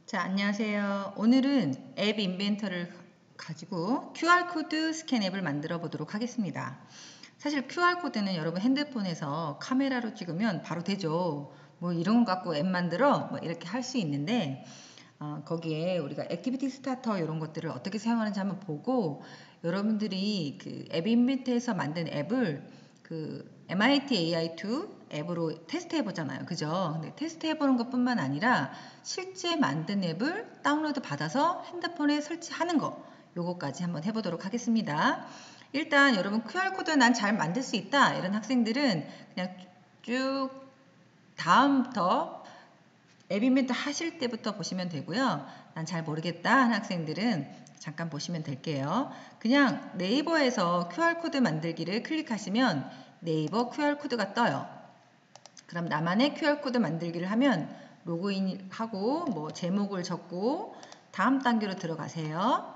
자, 안녕하세요. 오늘은 앱 인벤터를 가지고 QR코드 스캔 앱을 만들어 보도록 하겠습니다. 사실 QR코드는 여러분 핸드폰에서 카메라로 찍으면 바로 되죠. 뭐 이런 거 갖고 앱 만들어 뭐 이렇게 할 수 있는데 거기에 우리가 액티비티 스타터 이런 것들을 어떻게 사용하는지 한번 보고 여러분들이 그 앱 인벤터에서 만든 앱을 그 MIT AI2 앱으로 테스트 해보잖아요. 그죠? 근데 테스트 해보는 것 뿐만 아니라 실제 만든 앱을 다운로드 받아서 핸드폰에 설치하는 거 요거까지 한번 해보도록 하겠습니다. 일단 여러분 QR코드 난 잘 만들 수 있다 이런 학생들은 그냥 쭉 다음부터 앱 인벤터 하실 때부터 보시면 되고요. 난 잘 모르겠다 하는 학생들은 잠깐 보시면 될게요. 그냥 네이버에서 QR코드 만들기를 클릭하시면 네이버 QR코드가 떠요. 그럼 나만의 QR코드 만들기를 하면 로그인하고 뭐 제목을 적고 다음 단계로 들어가세요.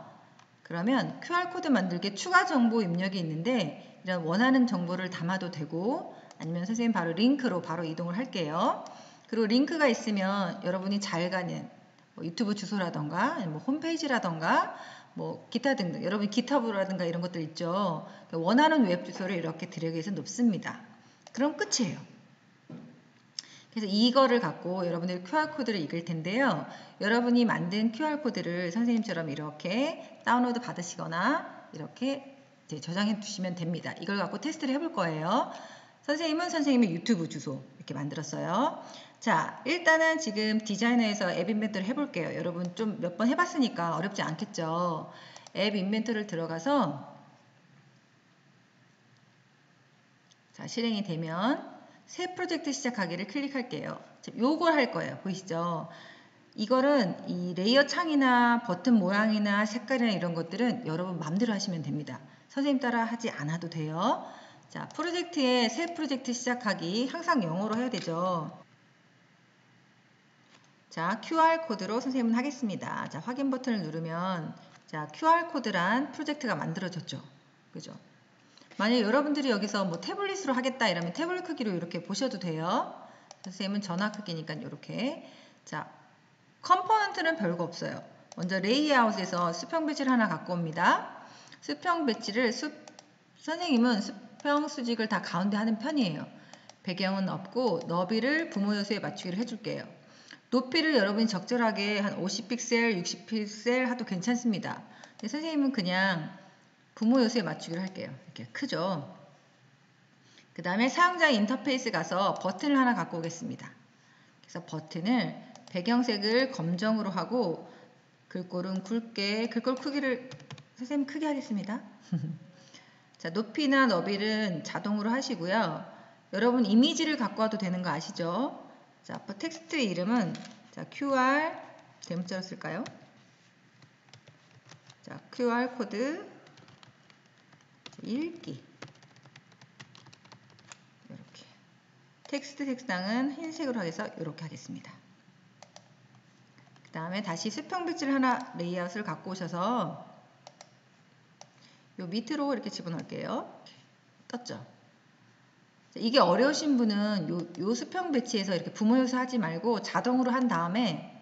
그러면 QR코드 만들기 추가 정보 입력이 있는데 이런 원하는 정보를 담아도 되고 아니면 선생님 바로 링크로 바로 이동을 할게요. 그리고 링크가 있으면 여러분이 잘 가는 뭐 유튜브 주소라던가 뭐 홈페이지라던가 뭐 기타 등등 여러분 기타브라든가 이런 것들 있죠. 원하는 웹 주소를 이렇게 드래그해서 놓습니다. 그럼 끝이에요. 그래서 이거를 갖고 여러분들이 QR코드를 읽을 텐데요. 여러분이 만든 QR코드를 선생님처럼 이렇게 다운로드 받으시거나 이렇게 저장해 두시면 됩니다. 이걸 갖고 테스트를 해볼 거예요. 선생님은 선생님의 유튜브 주소 이렇게 만들었어요. 자, 일단은 지금 디자이너에서 앱 인벤터를 해볼게요. 여러분 좀 몇 번 해봤으니까 어렵지 않겠죠. 앱 인벤터를 들어가서 자, 실행이 되면 새 프로젝트 시작하기를 클릭할게요. 요걸 할 거예요. 보이시죠? 이거는 이 레이어 창이나 버튼 모양이나 색깔이나 이런 것들은 여러분 마음대로 하시면 됩니다. 선생님 따라 하지 않아도 돼요. 자, 프로젝트에 새 프로젝트 시작하기 항상 영어로 해야 되죠. 자, QR코드로 선생님은 하겠습니다. 자, 확인 버튼을 누르면 자, QR코드란 프로젝트가 만들어졌죠. 그죠? 만약 여러분들이 여기서 뭐 태블릿으로 하겠다 이러면 태블릿 크기로 이렇게 보셔도 돼요. 선생님은 전화 크기니까 이렇게. 자, 컴포넌트는 별거 없어요. 먼저 레이아웃에서 수평 배치를 하나 갖고 옵니다. 수평 배치를 선생님은 수평 수직을 다 가운데 하는 편이에요. 배경은 없고 너비를 부모 요소에 맞추기를 해줄게요. 높이를 여러분이 적절하게 한 50픽셀, 60픽셀 하도 괜찮습니다. 근데 선생님은 그냥 부모 요소에 맞추기를 할게요. 이렇게 크죠. 그 다음에 사용자 인터페이스 가서 버튼을 하나 갖고 오겠습니다. 그래서 버튼을 배경색을 검정으로 하고 글꼴은 굵게 글꼴 크기를 선생님 크게 하겠습니다. 자, 높이나 너비는 자동으로 하시고요. 여러분 이미지를 갖고 와도 되는 거 아시죠? 자, 텍스트 이름은 자, QR 대문자로 쓸까요? 자, QR 코드 읽기 이렇게 텍스트 색상은 흰색으로 해서 이렇게 하겠습니다. 그 다음에 다시 수평 배치를 하나 레이아웃을 갖고 오셔서 요 밑으로 이렇게 집어넣을게요. 떴죠? 이게 어려우신 분은 요 수평 배치에서 이렇게 부모 요소 하지 말고 자동으로 한 다음에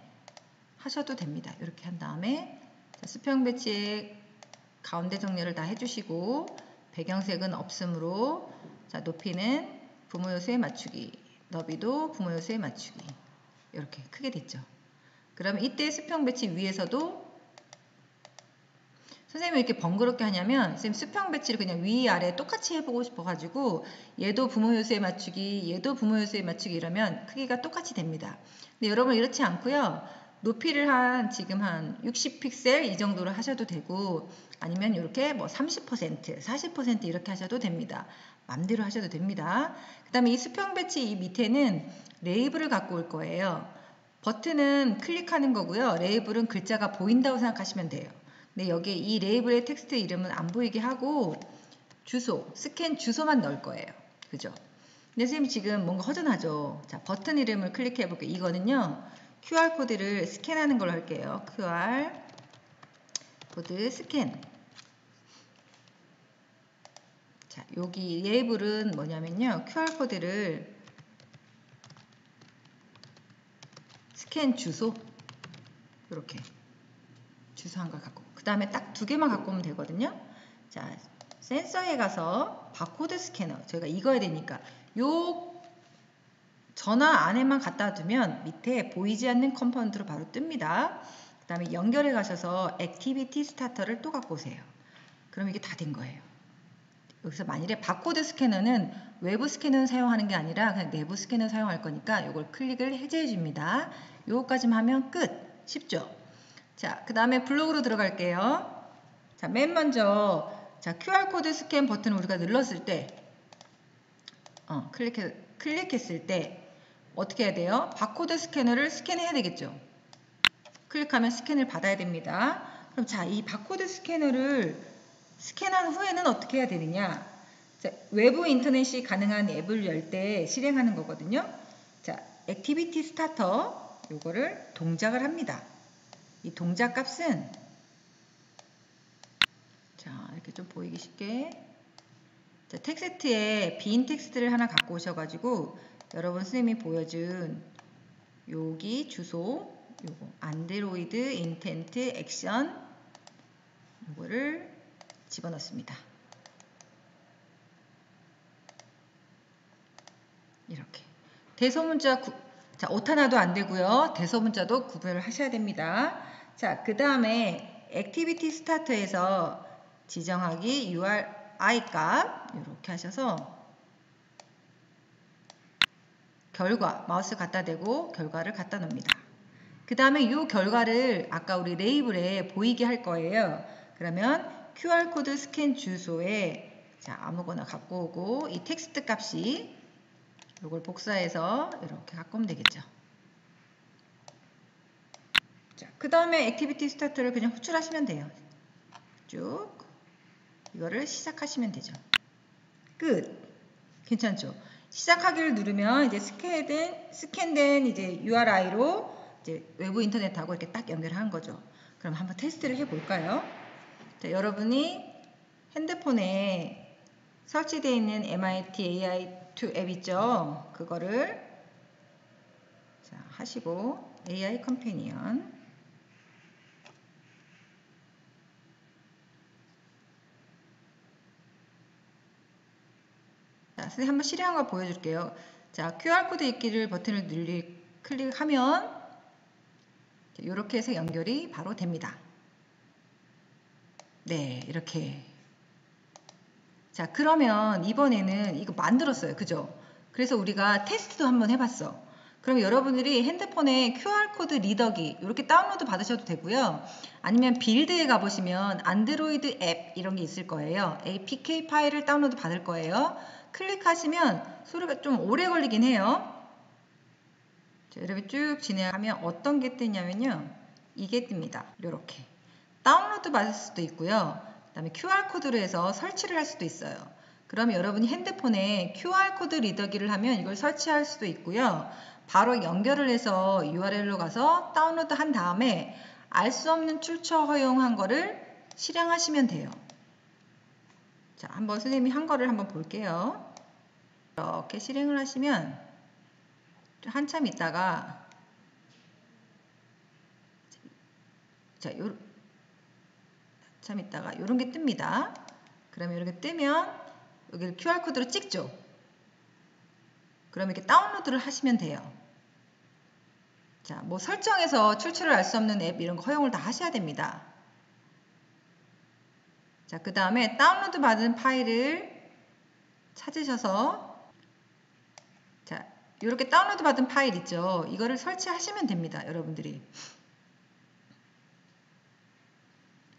하셔도 됩니다. 이렇게 한 다음에 수평 배치에 가운데 정렬을 다 해주시고 배경색은 없으므로 자, 높이는 부모 요소에 맞추기, 너비도 부모 요소에 맞추기 이렇게 크게 됐죠. 그러면 이때 수평 배치 위에서도 선생님이 이렇게 번거롭게 하냐면 선생님 수평 배치를 그냥 위아래 똑같이 해보고 싶어가지고 얘도 부모 요소에 맞추기 얘도 부모 요소에 맞추기 이러면 크기가 똑같이 됩니다. 근데 여러분 이렇지 않고요. 높이를 지금 한 60픽셀 이 정도로 하셔도 되고 아니면 이렇게 뭐 30%, 40% 이렇게 하셔도 됩니다. 맘대로 하셔도 됩니다. 그 다음에 이 수평 배치 이 밑에는 레이블을 갖고 올 거예요. 버튼은 클릭하는 거고요. 레이블은 글자가 보인다고 생각하시면 돼요. 근데 여기에 이 레이블의 텍스트 이름은 안 보이게 하고 주소, 스캔 주소만 넣을 거예요. 그죠? 근데 선생님 지금 뭔가 허전하죠? 자, 버튼 이름을 클릭해 볼게요. 이거는요. QR코드를 스캔하는 걸로 할게요. QR코드 스캔. 자, 여기 레이블은 뭐냐면요. QR코드를 스캔 주소 이렇게 주소 한 걸 갖고, 그 다음에 딱 2개만 갖고 오면 되거든요. 자, 센서에 가서 바코드 스캐너, 저희가 읽어야 되니까 요 전화 안에만 갖다 두면 밑에 보이지 않는 컴포넌트로 바로 뜹니다. 그 다음에 연결해 가셔서 액티비티 스타터를 또 갖고 오세요. 그럼 이게 다 된 거예요. 여기서 만일에 바코드 스캐너는 외부 스캐너는 사용하는 게 아니라 그냥 내부 스캐너 사용할 거니까 이걸 클릭을 해제해 줍니다. 요거까지만 하면 끝. 쉽죠? 자, 그 다음에 블록으로 들어갈게요. 자, 맨 먼저 자, QR코드 스캔 버튼을 우리가 눌렀을 때 클릭했을 때 어떻게 해야 돼요? 바코드 스캐너를 스캔해야 되겠죠. 클릭하면 스캔을 받아야 됩니다. 그럼 자, 이 바코드 스캐너를 스캔한 후에는 어떻게 해야 되느냐? 자, 외부 인터넷이 가능한 앱을 열 때 실행하는 거거든요. 자, 액티비티 스타터 요거를 동작을 합니다. 이 동작 값은 자, 이렇게 좀 보이기 쉽게 자, 텍스트에 빈 텍스트를 하나 갖고 오셔가지고 여러분 선생님이 보여준 여기 주소 요거 안드로이드 인텐트 액션 요거를 집어넣습니다. 이렇게 대소문자 자, 오타나도 안 되고요. 대소문자도 구별을 하셔야 됩니다. 자, 그 다음에 액티비티 스타트에서 지정하기 URI 값 이렇게 하셔서 결과 마우스 갖다 대고 결과를 갖다 놓습니다. 그 다음에 이 결과를 아까 우리 레이블에 보이게 할 거예요. 그러면 QR코드 스캔 주소에 자, 아무거나 갖고 오고 이 텍스트 값이 이걸 복사해서 이렇게 갖고 오면 되겠죠. 자, 그 다음에 액티비티 스타트를 그냥 호출하시면 돼요. 쭉 이거를 시작하시면 되죠. 끝. 괜찮죠? 시작하기를 누르면 이제 스캔된 이제 URI로 이제 외부 인터넷하고 이렇게 딱 연결하는 거죠. 그럼 한번 테스트를 해볼까요? 자, 여러분이 핸드폰에 설치되어 있는 MIT AI2 앱 있죠? 그거를 자, 하시고 AI 컴패니언 자, 선생님 한번 실행한 거 보여줄게요. 자, QR코드 읽기를 버튼을 클릭하면 이렇게 해서 연결이 바로 됩니다. 네, 이렇게. 자, 그러면 이번에는 이거 만들었어요. 그죠? 그래서 우리가 테스트도 한번 해봤어. 그럼 여러분들이 핸드폰에 QR코드 리더기 이렇게 다운로드 받으셔도 되고요. 아니면 빌드에 가보시면 안드로이드 앱 이런 게 있을 거예요. APK 파일을 다운로드 받을 거예요. 클릭하시면 소리가 좀 오래 걸리긴 해요. 자, 이렇게 쭉 진행하면 어떤 게 뜨냐면요. 이게 뜹니다. 이렇게. 다운로드 받을 수도 있고요. 그 다음에 QR코드로 해서 설치를 할 수도 있어요. 그러면 여러분이 핸드폰에 QR코드 리더기를 하면 이걸 설치할 수도 있고요. 바로 연결을 해서 URL로 가서 다운로드 한 다음에 알 수 없는 출처 허용한 거를 실행하시면 돼요. 자, 한번 선생님이 한 거를 한번 볼게요. 이렇게 실행을 하시면 한참 있다가 자, 참 있다가 이런 게 뜹니다. 그러면 이렇게 뜨면 여기를 QR코드로 찍죠. 그럼 이렇게 다운로드를 하시면 돼요. 자, 뭐 설정해서 출처를 알 수 없는 앱 이런 거 허용을 다 하셔야 됩니다. 자, 그 다음에 다운로드 받은 파일을 찾으셔서 자, 이렇게 다운로드 받은 파일 있죠. 이거를 설치하시면 됩니다. 여러분들이.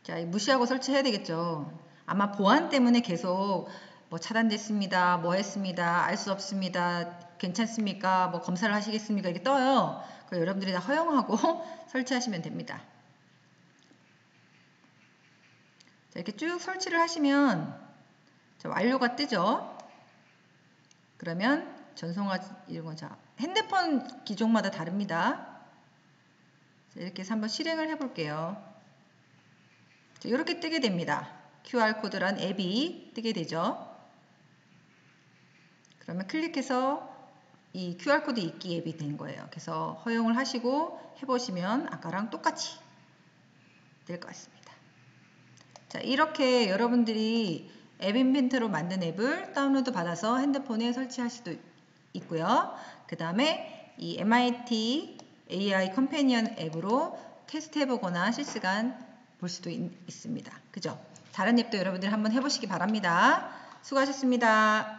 자, 무시하고 설치해야 되겠죠. 아마 보안 때문에 계속 뭐 차단됐습니다. 뭐 했습니다. 알 수 없습니다. 괜찮습니까? 뭐 검사를 하시겠습니까? 이렇게 떠요. 그럼 여러분들이 다 허용하고 설치하시면 됩니다. 자, 이렇게 쭉 설치를 하시면 자, 완료가 뜨죠. 그러면 전송하 이런 거 자, 핸드폰 기종마다 다릅니다. 자, 이렇게 해서 한번 실행을 해볼게요. 자, 이렇게 뜨게 됩니다. QR코드란 앱이 뜨게 되죠. 그러면 클릭해서 이 QR코드 읽기 앱이 된 거예요. 그래서 허용을 하시고 해보시면 아까랑 똑같이 될 것 같습니다. 자, 이렇게 여러분들이 앱 인벤터로 만든 앱을 다운로드 받아서 핸드폰에 설치할 수도 있고요. 그 다음에 이 MIT AI 컴패니언 앱으로 테스트 해보거나 실시간 볼 수도 있습니다. 그죠? 다른 앱도 여러분들 한번 해보시기 바랍니다. 수고하셨습니다.